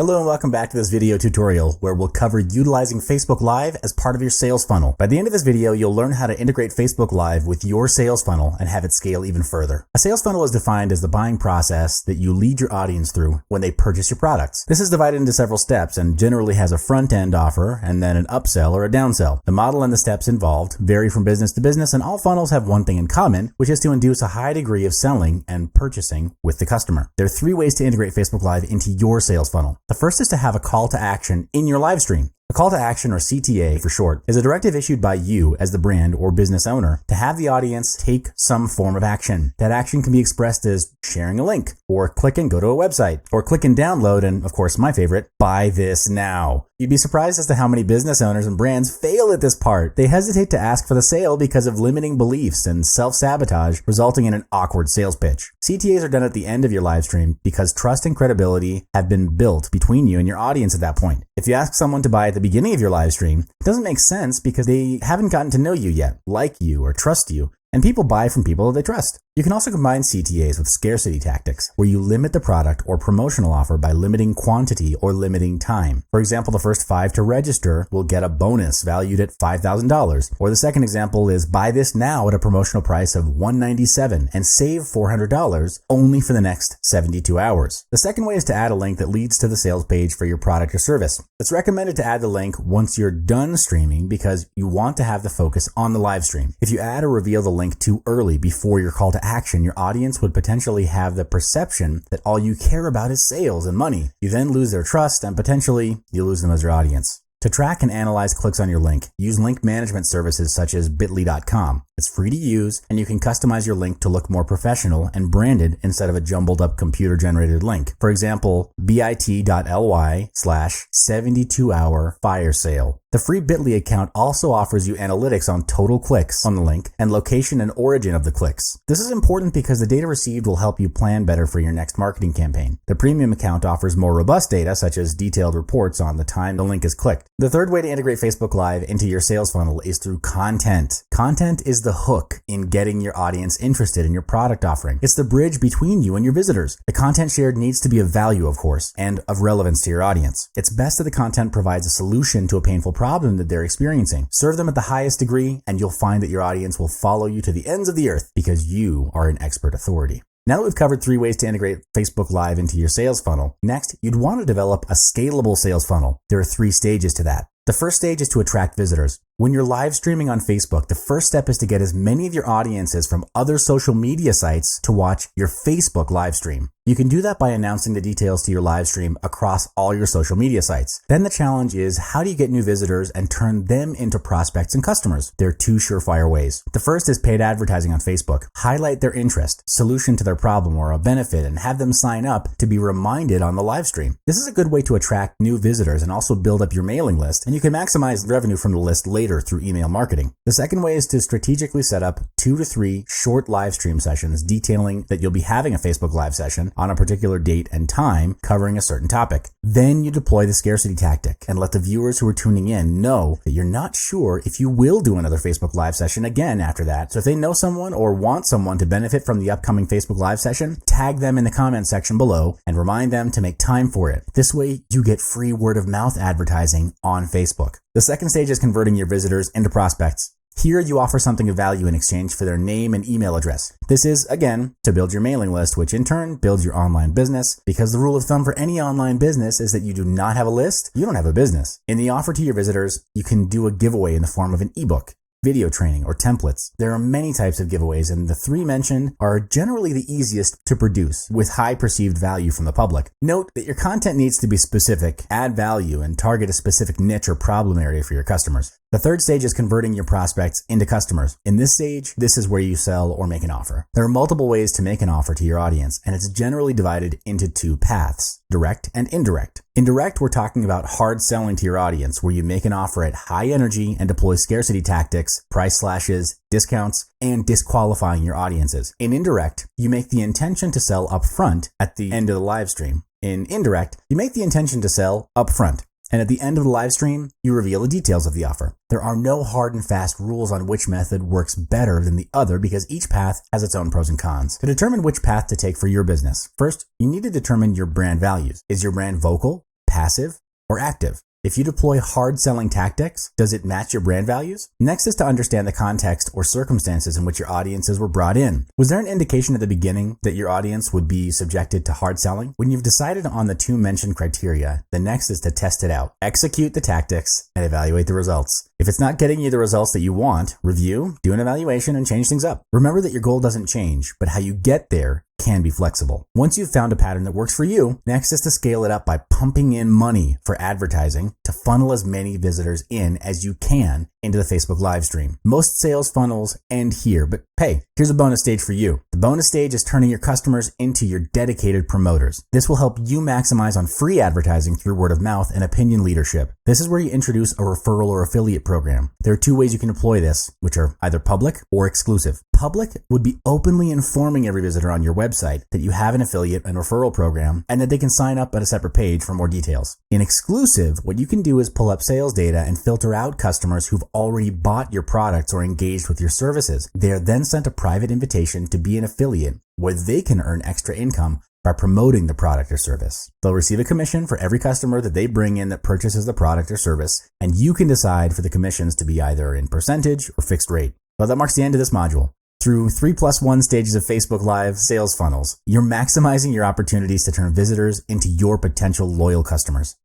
Hello and welcome back to this video tutorial where we'll cover utilizing Facebook Live as part of your sales funnel. By the end of this video, you'll learn how to integrate Facebook Live with your sales funnel and have it scale even further. A sales funnel is defined as the buying process that you lead your audience through when they purchase your products. This is divided into several steps and generally has a front-end offer and then an upsell or a downsell. The model and the steps involved vary from business to business, and all funnels have one thing in common, which is to induce a high degree of selling and purchasing with the customer. There are three ways to integrate Facebook Live into your sales funnel. The first is to have a call to action in your live stream. A call to action, or CTA for short, is a directive issued by you as the brand or business owner to have the audience take some form of action. That action can be expressed as sharing a link, or click and go to a website, or click and download, and of course my favorite, buy this now. You'd be surprised as to how many business owners and brands fail at this part. They hesitate to ask for the sale because of limiting beliefs and self-sabotage, resulting in an awkward sales pitch. CTAs are done at the end of your live stream because trust and credibility have been built between you and your audience at that point. If you ask someone to buy at the beginning of your live stream, it doesn't make sense because they haven't gotten to know you yet, like you, or trust you. And people buy from people they trust. You can also combine CTAs with scarcity tactics, where you limit the product or promotional offer by limiting quantity or limiting time. For example, the first 5 to register will get a bonus valued at $5,000. Or the second example is buy this now at a promotional price of $197 and save $400 only for the next 72 hours. The second way is to add a link that leads to the sales page for your product or service. It's recommended to add the link once you're done streaming because you want to have the focus on the live stream. If you add or reveal the link too early before your call to action, your audience would potentially have the perception that all you care about is sales and money. You then lose their trust and potentially you lose them as your audience. To track and analyze clicks on your link, use link management services such as bit.ly.com. It's free to use, and you can customize your link to look more professional and branded instead of a jumbled up computer generated link. For example, bit.ly/72-hour fire sale. The free Bitly account also offers you analytics on total clicks on the link and location and origin of the clicks. This is important because the data received will help you plan better for your next marketing campaign. The premium account offers more robust data, such as detailed reports on the time the link is clicked. The third way to integrate Facebook Live into your sales funnel is through content. Content is the hook in getting your audience interested in your product offering. It's the bridge between you and your visitors. The content shared needs to be of value, of course, and of relevance to your audience. It's best that the content provides a solution to a painful problem that they're experiencing. Serve them at the highest degree, and you'll find that your audience will follow you to the ends of the earth because you are an expert authority. Now that we've covered 3 ways to integrate Facebook Live into your sales funnel, next, you'd want to develop a scalable sales funnel. There are 3 stages to that. The first stage is to attract visitors. When you're live streaming on Facebook, the first step is to get as many of your audiences from other social media sites to watch your Facebook live stream. You can do that by announcing the details to your live stream across all your social media sites. Then the challenge is, how do you get new visitors and turn them into prospects and customers? There are 2 surefire ways. The first is paid advertising on Facebook. Highlight their interest, solution to their problem, or a benefit, and have them sign up to be reminded on the live stream. This is a good way to attract new visitors and also build up your mailing list, and you can maximize revenue from the list later through email marketing. The second way is to strategically set up 2 to 3 short live stream sessions detailing that you'll be having a Facebook Live session on a particular date and time covering a certain topic. Then you deploy the scarcity tactic and let the viewers who are tuning in know that you're not sure if you will do another Facebook Live session again after that. So if they know someone or want someone to benefit from the upcoming Facebook Live session, tag them in the comment section below and remind them to make time for it. This way you get free word of mouth advertising on Facebook. The second stage is converting your visitors into prospects. Here you offer something of value in exchange for their name and email address. This is, again, to build your mailing list, which in turn builds your online business, because the rule of thumb for any online business is that you do not have a list, you don't have a business. In the offer to your visitors, you can do a giveaway in the form of an ebook, video training, or templates. There are many types of giveaways, and the 3 mentioned are generally the easiest to produce with high perceived value from the public. Note that your content needs to be specific, add value, and target a specific niche or problem area for your customers. The third stage is converting your prospects into customers. In this stage, this is where you sell or make an offer. There are multiple ways to make an offer to your audience, and it's generally divided into 2 paths, direct and indirect. Indirect, we're talking about hard selling to your audience, where you make an offer at high energy and deploy scarcity tactics, price slashes, discounts, and disqualifying your audiences. In indirect, you make the intention to sell upfront at the end of the live stream. In indirect, you make the intention to sell upfront. And at the end of the live stream, you reveal the details of the offer. There are no hard and fast rules on which method works better than the other because each path has its own pros and cons. To determine which path to take for your business, first, you need to determine your brand values. Is your brand vocal? passive or active? If you deploy hard selling tactics, does it match your brand values? Next is to understand the context or circumstances in which your audiences were brought in. Was there an indication at the beginning that your audience would be subjected to hard selling? When you've decided on the two mentioned criteria, the next is to test it out. Execute the tactics and evaluate the results. If it's not getting you the results that you want, review, do an evaluation, and change things up. Remember that your goal doesn't change, but how you get there can be flexible. Once you've found a pattern that works for you, next is to scale it up by pumping in money for advertising to funnel as many visitors in as you can into the Facebook live stream. Most sales funnels end here, but hey, here's a bonus stage for you. The bonus stage is turning your customers into your dedicated promoters. This will help you maximize on free advertising through word of mouth and opinion leadership. This is where you introduce a referral or affiliate program. There are two ways you can deploy this, which are either public or exclusive. Public would be openly informing every visitor on your website that you have an affiliate and referral program and that they can sign up at a separate page for more details. In exclusive, what you can do is pull up sales data and filter out customers who've already bought your products or engaged with your services. They are then sent a private invitation to be an affiliate where they can earn extra income by promoting the product or service. They'll receive a commission for every customer that they bring in that purchases the product or service, and you can decide for the commissions to be either in percentage or fixed rate. Well, that marks the end of this module. Through 3+1 stages of Facebook Live sales funnels, you're maximizing your opportunities to turn visitors into your potential loyal customers.